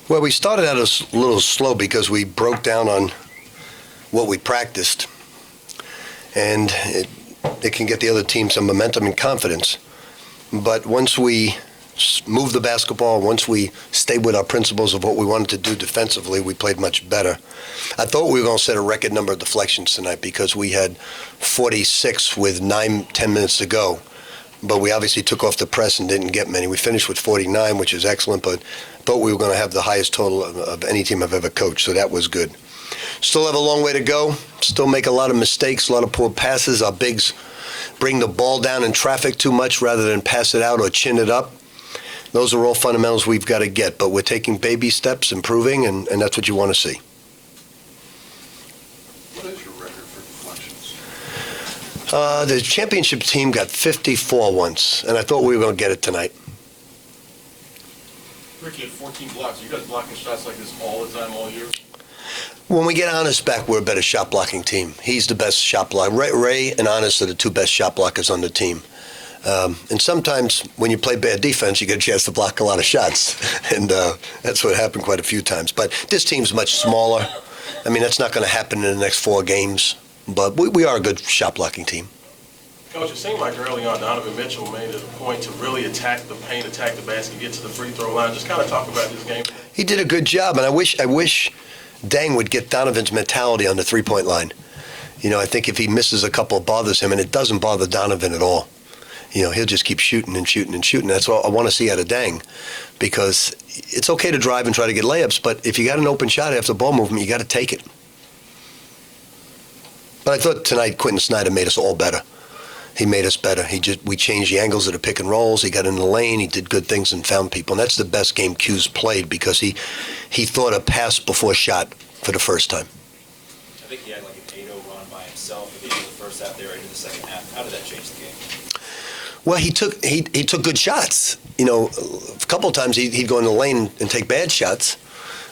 Well, we started out a little slow because we broke down on what we practiced, and it can get the other team some momentum and confidence. But once we moved the basketball, once we stayed with our principles of what we wanted to do defensively, we played much better. I thought we were going to set a record number of deflections tonight because we had 46 with 10 minutes to go. But we obviously took off the press and didn't get many. We finished with 49, which is excellent, but I thought we were going to have the highest total of any team I've ever coached, so that was good. Still have a long way to go. Still make a lot of mistakes, a lot of poor passes. Our bigs bring the ball down in traffic too much rather than pass it out or chin it up. Those are all fundamentals we've got to get, but we're taking baby steps, improving, and that's what you want to see. What is your record for deflections? The championship team got 54 once, and I thought we were going to get it tonight. Ricky had 14 blocks. Are you guys blocking shots like this all the time, all year? When we get Honest back, we're a better shot blocking team. He's the best shot blocker. Ray and Honest are the two best shot blockers on the team. And sometimes when you play bad defense, you get a chance to block a lot of shots. And that's what happened quite a few times. But this team's much smaller. I mean, that's not going to happen in the next 4 games. But we are a good shot blocking team. Coach, it seemed like early on Donovan Mitchell made it a point to really attack the paint, attack the basket, get to the free throw line. Just kind of talk about this game. He did a good job, and I wish Dang would get Donovan's mentality on the three-point line. You know, I think if he misses a couple, it bothers him, and it doesn't bother Donovan at all. You know, he'll just keep shooting and shooting and shooting. That's what I want to see out of Dang, because it's okay to drive and try to get layups, but if you got an open shot after ball movement, you got to take it. But I thought tonight Quentin Snider made us all better. He made us better. We changed the angles of the pick and rolls. He got in the lane. He did good things and found people. And that's the best game Q's played because he thought a pass before shot for the first time. I think he had like an 8-0 run by himself at the end of the first half there into the second half. How did that change the game? Well, he took good shots. You know, a couple of times he'd go in the lane and take bad shots.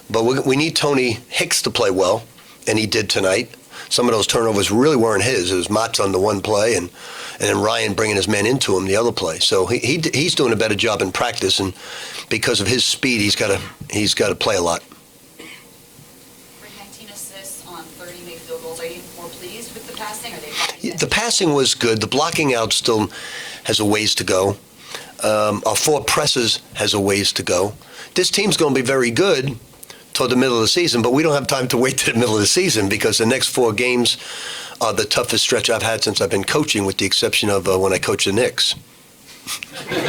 But we need Tony Hicks to play well, and he did tonight. Some of those turnovers really weren't his. It was Mott's on the one play, and then Ryan bringing his man into him the other play. So he's doing a better job in practice, and because of his speed, he's got to play a lot. Rick, 19 assists on 30 made field goals. Are you more pleased with the passing? Are they The passing was good. The blocking out still has a ways to go. Our 4 presses has a ways to go. This team's going to be very good toward the middle of the season, but we don't have time to wait to the middle of the season because the next 4 games are the toughest stretch I've had since I've been coaching, with the exception of when I coached the Knicks. Can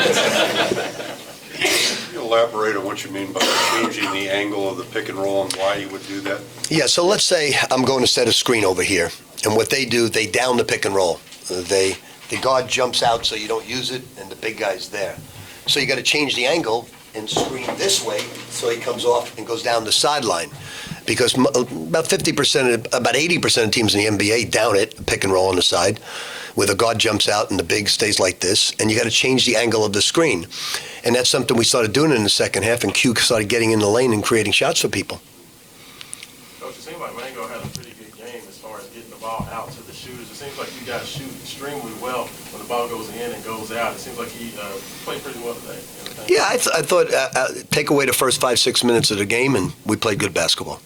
you elaborate on what you mean by changing the angle of the pick and roll and why you would do that? Yeah, so let's say I'm going to set a screen over here, and what they do, they down the pick and roll. The guard jumps out so you don't use it, and the big guy's there. So you got to change the angle and screen this way so he comes off and goes down the sideline. Because about 80% of teams in the NBA down it, pick and roll on the side, where the guard jumps out and the big stays like this, and you got to change the angle of the screen. And that's something we started doing in the second half, and Q started getting in the lane and creating shots for people. Coach, it seemed like Mango had a pretty good game as far as getting the ball out to the shooters. It seems like you guys shoot extremely well when the ball goes in and goes out. It seems like he played pretty well today. Yeah, I thought take away the first 5-6 minutes of the game, and we played good basketball.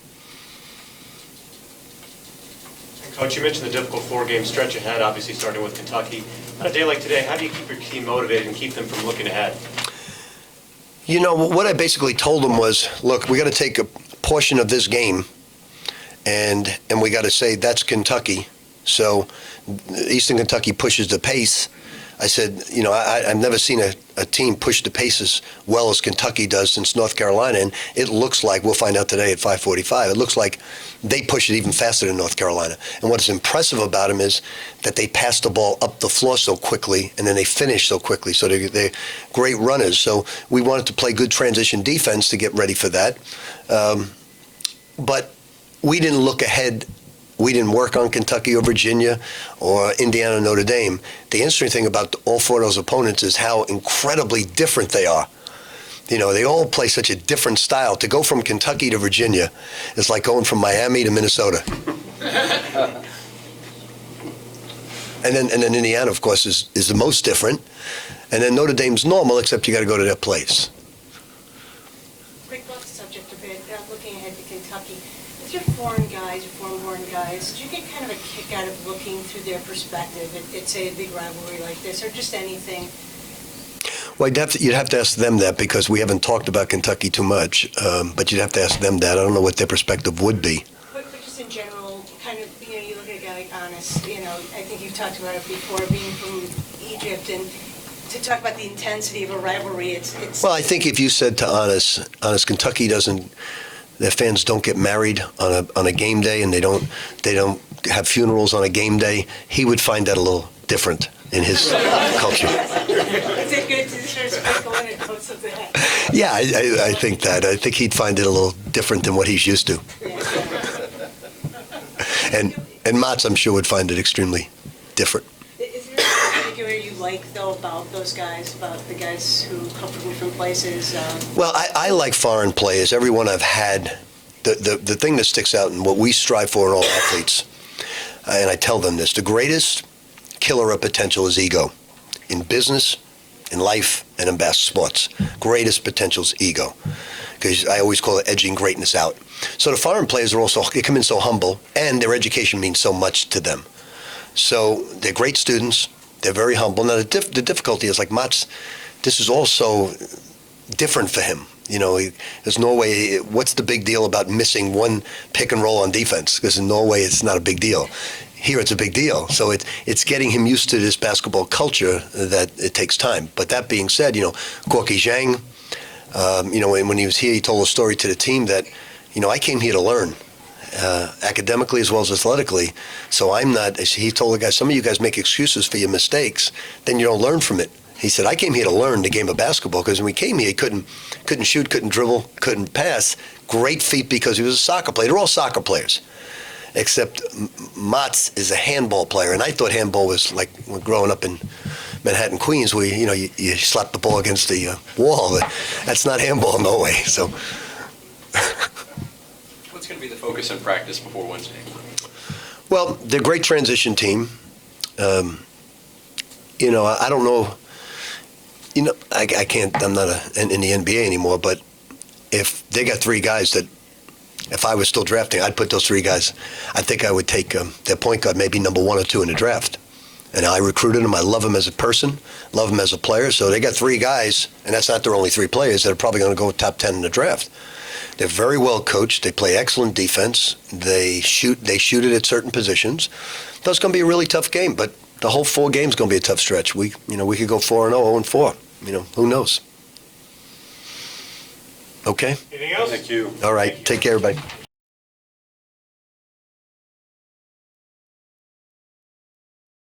Coach, you mentioned the difficult 4-game stretch ahead, obviously starting with Kentucky. On a day like today, how do you keep your team motivated and keep them from looking ahead? You know, what I basically told them was, look, we got to take a portion of this game, and we got to say that's Kentucky. So Eastern Kentucky pushes the pace. I said, you know, I've never seen a team push the pace as well as Kentucky does since North Carolina, and it looks like, we'll find out today at 5:45, it looks like they push it even faster than North Carolina. And what's impressive about them is that they pass the ball up the floor so quickly, and then they finish so quickly. So they're great runners. So we wanted to play good transition defense to get ready for that. But we didn't look ahead. We didn't work on Kentucky or Virginia or Indiana or Notre Dame. The interesting thing about all 4 of those opponents is how incredibly different they are. You know, they all play such a different style. To go from Kentucky to Virginia is like going from Miami to Minnesota. And then Indiana, of course, is the most different. And then Notre Dame's normal, except you got to go to their place. Rick, off the subject a bit. With your foreign guys, your foreign-born guys, do you get kind of a kick out of looking through their perspective at say, a big rivalry like this, or just anything? Well, you'd have to ask them that because we haven't talked about Kentucky too much, but you'd have to ask them that. I don't know what their perspective would be. But just in general, kind of, you look at a guy like Anis, I think you've talked about it before, being from Egypt, and to talk about the intensity of a rivalry, it's... Well, I think if you said to Anis, Kentucky doesn't, their fans don't get married on a game day, and they don't have funerals on a game day, he would find that a little different in his culture. Is it good to sort of sprinkle in and close of that? Yeah, I think that. I think he'd find it a little different than what he's used to. And Mats, I'm sure, would find it extremely different. Is there anything in particular you like, though, about those guys, about the guys who come from different places? Well, I like foreign players. Everyone I've had, the thing that sticks out and what we strive for in all athletes, and I tell them this, the greatest killer of potential is ego. In business, in life, and in sports. Greatest potential is ego. Because I always call it edging greatness out. So the foreign players they come in so humble, and their education means so much to them. So they're great students. They're very humble. Now, the difficulty is, like Mats, this is also different for him. There's Norway, what's the big deal about missing one pick and roll on defense? Because in Norway, it's not a big deal. Here, it's a big deal. So it's getting him used to this basketball culture that it takes time. But that being said, Gorky Zhang, when he was here, he told a story to the team that, I came here to learn, academically as well as athletically. So he told the guys, some of you guys make excuses for your mistakes, then you don't learn from it. He said, I came here to learn the game of basketball because when we came here, he couldn't shoot, couldn't dribble, couldn't pass. Great feat because he was a soccer player. They're all soccer players. Except Mats is a handball player, and I thought handball was like when growing up in Manhattan, Queens, where you slap the ball against the wall. That's not handball, no way. So, what's going to be the focus in practice before Wednesday? Well, they're a great transition team. I don't know. I can't. I'm not in the NBA anymore, but if they got three guys that. If I was still drafting, I'd put those three guys. I think I would take their point guard, maybe number 1 or 2 in the draft. And I recruited him. I love him as a person, love him as a player. So they got three guys, and that's not their only 3 players that are probably going to go top 10 in the draft. They're very well coached. They play excellent defense. They shoot it at certain positions. That's going to be a really tough game, but the whole 4 games going to be a tough stretch. We could go 4-0, 0-4. Who knows? Okay. Anything else? Thank you. All right. Take care, everybody.